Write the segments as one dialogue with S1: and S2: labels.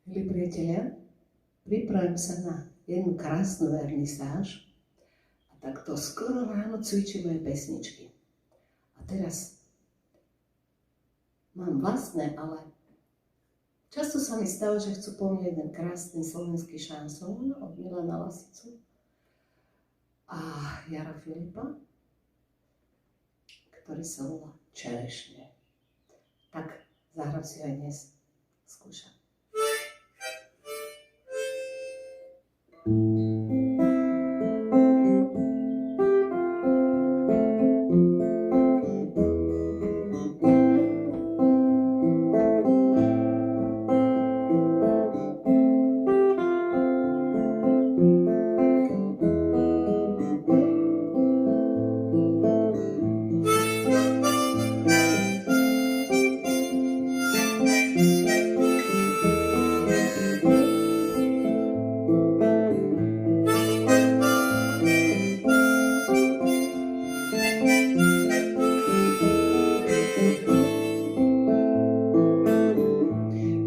S1: Milí priatelia, pripravím sa na jednu krásnu vernisáž a takto skoro ráno cvičím moje pesničky. A teraz mám vlastné, ale často sa mi stalo, že chcú po mne jeden krásny slovenský šansón od Milana Lasicu a Jara Filipa, ktorý sa volá Čerešne. Tak zahrám si ho aj dnes. Skúšam.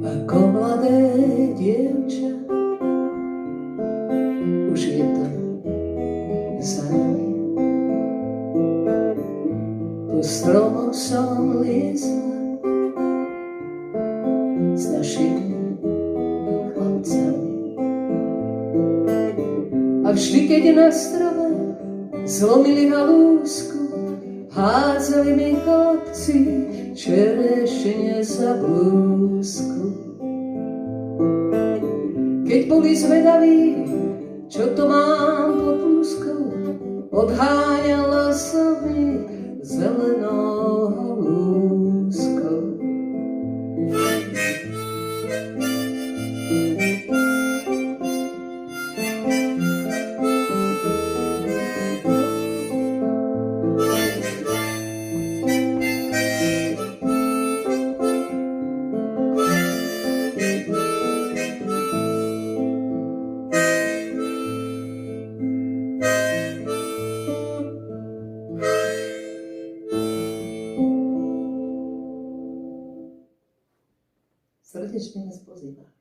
S1: Ako mladé dievča, už je to za nami. Po stromoch som liezla s našimi chlapcami. A vždy, keď na strome zlomili halúsku, hádzali mi chlapci čerešne za blúzku. Keď boli zvedaví, čo to mám pod blúzkou, odháňala som ich zelenou halúskou. Srdečne vás pozývam.